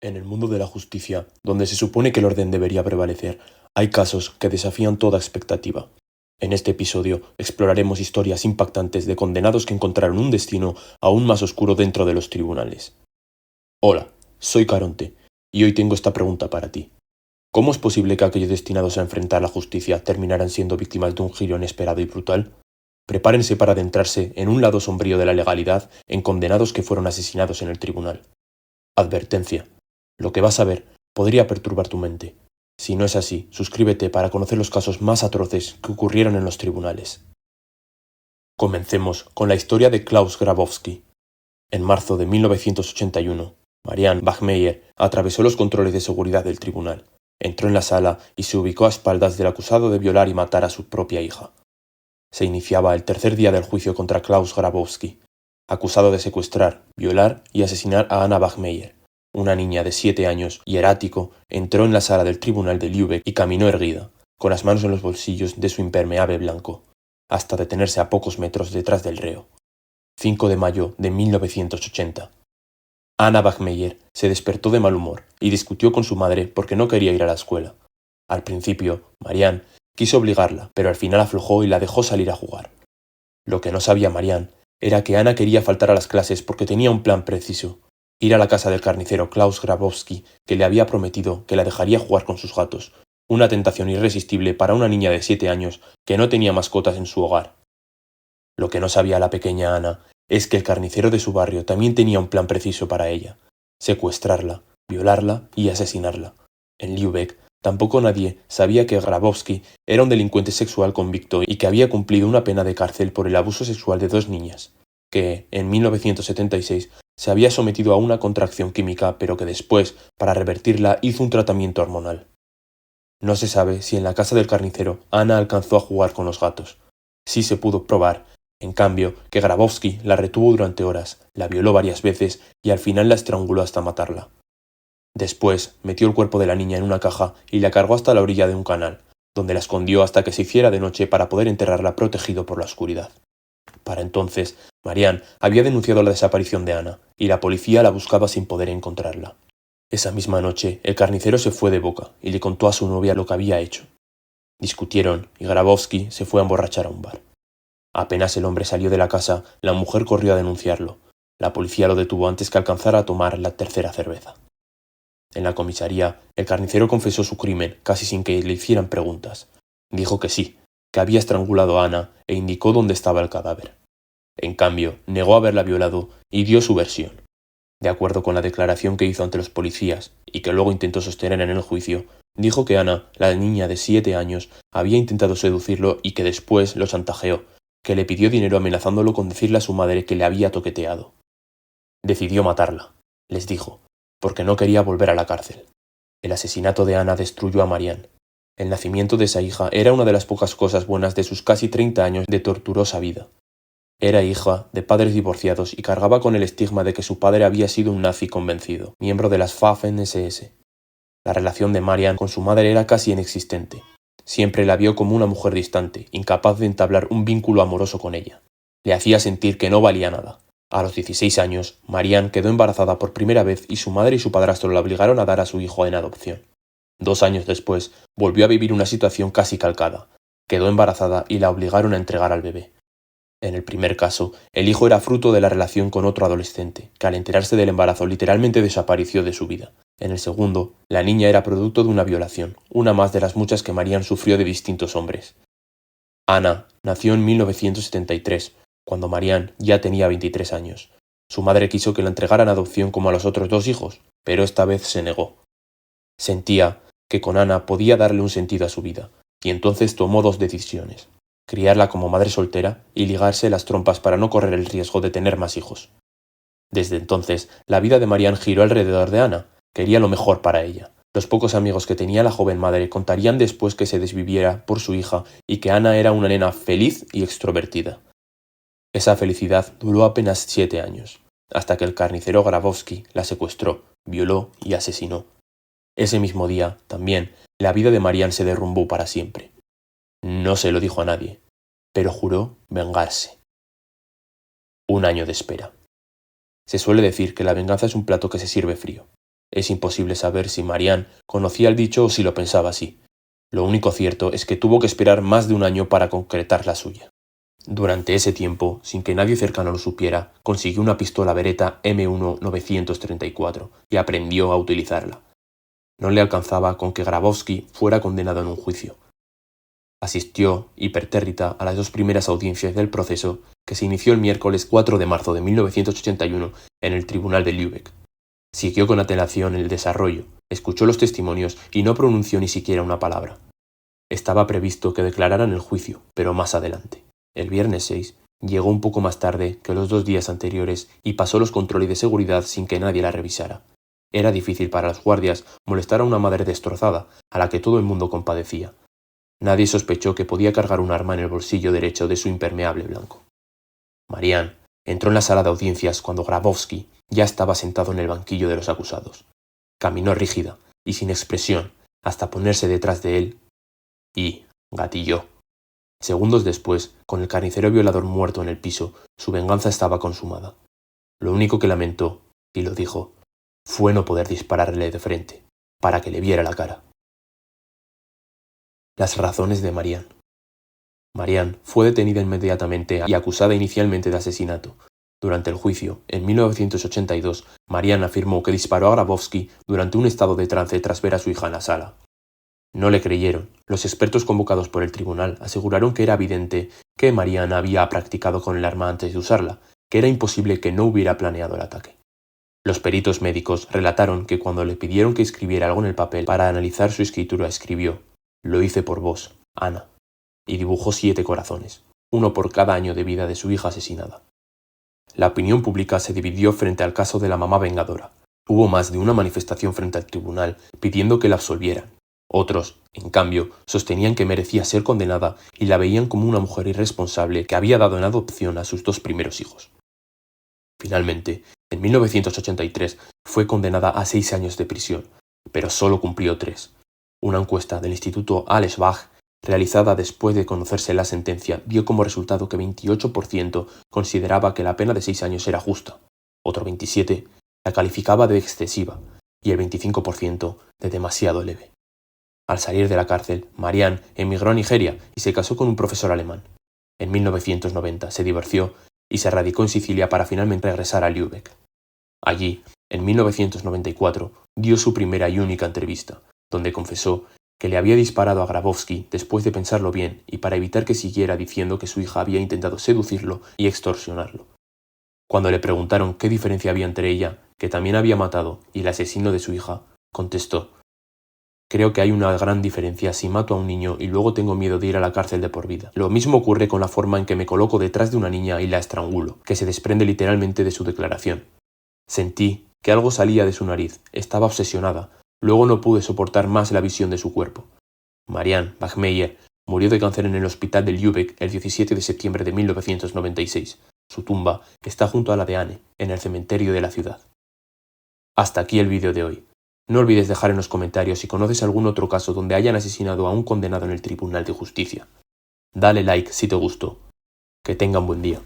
En el mundo de la justicia, donde se supone que el orden debería prevalecer, hay casos que desafían toda expectativa. En este episodio exploraremos historias impactantes de condenados que encontraron un destino aún más oscuro dentro de los tribunales. Hola, soy Caronte, y hoy tengo esta pregunta para ti. ¿Cómo es posible que aquellos destinados a enfrentar la justicia terminaran siendo víctimas de un giro inesperado y brutal? Prepárense para adentrarse en un lado sombrío de la legalidad en condenados que fueron asesinados en el tribunal. Advertencia. Lo que vas a ver podría perturbar tu mente. Si no es así, suscríbete para conocer los casos más atroces que ocurrieron en los tribunales. Comencemos con la historia de Klaus Grabowski. En marzo de 1981, Marianne Bachmeier atravesó los controles de seguridad del tribunal, entró en la sala y se ubicó a espaldas del acusado de violar y matar a su propia hija. Se iniciaba el tercer día del juicio contra Klaus Grabowski, acusado de secuestrar, violar y asesinar a Anna Bachmeier. Una niña de 7 años, hierático, entró en la sala del tribunal de Lübeck y caminó erguida, con las manos en los bolsillos de su impermeable blanco, hasta detenerse a pocos metros detrás del reo. 5 de mayo de 1980. Anna Bachmeier se despertó de mal humor y discutió con su madre porque no quería ir a la escuela. Al principio, Marianne quiso obligarla, pero al final aflojó y la dejó salir a jugar. Lo que no sabía Marianne era que Anna quería faltar a las clases porque tenía un plan preciso: ir a la casa del carnicero Klaus Grabowski, que le había prometido que la dejaría jugar con sus gatos, una tentación irresistible para una niña de 7 años que no tenía mascotas en su hogar. Lo que no sabía la pequeña Anna es que el carnicero de su barrio también tenía un plan preciso para ella: secuestrarla, violarla y asesinarla. En Lübeck tampoco nadie sabía que Grabowski era un delincuente sexual convicto y que había cumplido una pena de cárcel por el abuso sexual de 2 niñas, que, en 1976, se había sometido a una contracción química, pero que después, para revertirla, hizo un tratamiento hormonal. No se sabe si en la casa del carnicero Anna alcanzó a jugar con los gatos. Sí se pudo probar, en cambio, que Grabowski la retuvo durante horas, la violó varias veces y al final la estranguló hasta matarla. Después metió el cuerpo de la niña en una caja y la cargó hasta la orilla de un canal, donde la escondió hasta que se hiciera de noche para poder enterrarla protegido por la oscuridad. Para entonces, Marianne había denunciado la desaparición de Anna, y la policía la buscaba sin poder encontrarla. Esa misma noche, el carnicero se fue de boca y le contó a su novia lo que había hecho. Discutieron y Grabowski se fue a emborrachar a un bar. Apenas el hombre salió de la casa, la mujer corrió a denunciarlo. La policía lo detuvo antes que alcanzara a tomar la tercera cerveza. En la comisaría, el carnicero confesó su crimen casi sin que le hicieran preguntas. Dijo que sí, que había estrangulado a Anna e indicó dónde estaba el cadáver. En cambio, negó haberla violado y dio su versión. De acuerdo con la declaración que hizo ante los policías y que luego intentó sostener en el juicio, dijo que Anna, la niña de 7 años, había intentado seducirlo y que después lo chantajeó, que le pidió dinero amenazándolo con decirle a su madre que le había toqueteado. Decidió matarla, les dijo, porque no quería volver a la cárcel. El asesinato de Anna destruyó a Marianne. El nacimiento de esa hija era una de las pocas cosas buenas de sus casi 30 años de torturosa vida. Era hija de padres divorciados y cargaba con el estigma de que su padre había sido un nazi convencido, miembro de las Waffen-SS. La relación de Marianne con su madre era casi inexistente. Siempre la vio como una mujer distante, incapaz de entablar un vínculo amoroso con ella. Le hacía sentir que no valía nada. A los 16 años, Marianne quedó embarazada por primera vez y su madre y su padrastro la obligaron a dar a su hijo en adopción. 2 años después, volvió a vivir una situación casi calcada. Quedó embarazada y la obligaron a entregar al bebé. En el primer caso, el hijo era fruto de la relación con otro adolescente, que al enterarse del embarazo literalmente desapareció de su vida. En el segundo, la niña era producto de una violación, una más de las muchas que Marianne sufrió de distintos hombres. Anna nació en 1973, cuando Marianne ya tenía 23 años. Su madre quiso que la entregara en adopción como a los otros 2 hijos, pero esta vez se negó. Sentía que con Anna podía darle un sentido a su vida, y entonces tomó 2 decisiones: criarla como madre soltera y ligarse las trompas para no correr el riesgo de tener más hijos. Desde entonces, la vida de Marianne giró alrededor de Anna. Quería lo mejor para ella. Los pocos amigos que tenía la joven madre contarían después que se desviviera por su hija y que Anna era una nena feliz y extrovertida. Esa felicidad duró apenas 7 años, hasta que el carnicero Grabowski la secuestró, violó y asesinó. Ese mismo día, también, la vida de Marianne se derrumbó para siempre. No se lo dijo a nadie, pero juró vengarse. 1 año de espera. Se suele decir que la venganza es un plato que se sirve frío. Es imposible saber si Marianne conocía el dicho o si lo pensaba así. Lo único cierto es que tuvo que esperar más de un año para concretar la suya. Durante ese tiempo, sin que nadie cercano lo supiera, consiguió una pistola Beretta M1-934 y aprendió a utilizarla. No le alcanzaba con que Grabowski fuera condenado en un juicio. Asistió, impertérrita, a las 2 primeras audiencias del proceso, que se inició el miércoles 4 de marzo de 1981 en el Tribunal de Lübeck. Siguió con antelación el desarrollo, escuchó los testimonios y no pronunció ni siquiera una palabra. Estaba previsto que declarara en el juicio, pero más adelante. El viernes 6 llegó un poco más tarde que los 2 días anteriores y pasó los controles de seguridad sin que nadie la revisara. Era difícil para los guardias molestar a una madre destrozada, a la que todo el mundo compadecía. Nadie sospechó que podía cargar un arma en el bolsillo derecho de su impermeable blanco. Marianne entró en la sala de audiencias cuando Grabowski ya estaba sentado en el banquillo de los acusados. Caminó rígida y sin expresión hasta ponerse detrás de él y gatilló. Segundos después, con el carnicero violador muerto en el piso, su venganza estaba consumada. Lo único que lamentó, y lo dijo, fue no poder dispararle de frente, para que le viera la cara. Las razones de Marianne. Marianne fue detenida inmediatamente y acusada inicialmente de asesinato. Durante el juicio, en 1982, Marianne afirmó que disparó a Grabowski durante un estado de trance tras ver a su hija en la sala. No le creyeron. Los expertos convocados por el tribunal aseguraron que era evidente que Marianne había practicado con el arma antes de usarla, que era imposible que no hubiera planeado el ataque. Los peritos médicos relataron que cuando le pidieron que escribiera algo en el papel para analizar su escritura, escribió: «Lo hice por vos, Ana», y dibujó 7 corazones, uno por cada año de vida de su hija asesinada. La opinión pública se dividió frente al caso de la mamá vengadora. Hubo más de una manifestación frente al tribunal pidiendo que la absolvieran. Otros, en cambio, sostenían que merecía ser condenada y la veían como una mujer irresponsable que había dado en adopción a sus 2 primeros hijos. Finalmente, en 1983 fue condenada a 6 años de prisión, pero solo cumplió 3. Una encuesta del Instituto Allesbach, realizada después de conocerse la sentencia, dio como resultado que 28% consideraba que la pena de 6 años era justa, otro 27% la calificaba de excesiva y el 25% de demasiado leve. Al salir de la cárcel, Marianne emigró a Nigeria y se casó con un profesor alemán. En 1990 se divorció y se radicó en Sicilia para finalmente regresar a Lübeck. Allí, en 1994, dio su primera y única entrevista, donde confesó que le había disparado a Grabowski después de pensarlo bien y para evitar que siguiera diciendo que su hija había intentado seducirlo y extorsionarlo. Cuando le preguntaron qué diferencia había entre ella, que también había matado, y el asesino de su hija, contestó: «Creo que hay una gran diferencia si mato a un niño y luego tengo miedo de ir a la cárcel de por vida. Lo mismo ocurre con la forma en que me coloco detrás de una niña y la estrangulo», que se desprende literalmente de su declaración. «Sentí que algo salía de su nariz, estaba obsesionada, luego no pude soportar más la visión de su cuerpo». Marianne Bachmeier murió de cáncer en el hospital de Lübeck el 17 de septiembre de 1996. Su tumba está junto a la de Anne, en el cementerio de la ciudad. Hasta aquí el vídeo de hoy. No olvides dejar en los comentarios si conoces algún otro caso donde hayan asesinado a un condenado en el Tribunal de Justicia. Dale like si te gustó. Que tengan buen día.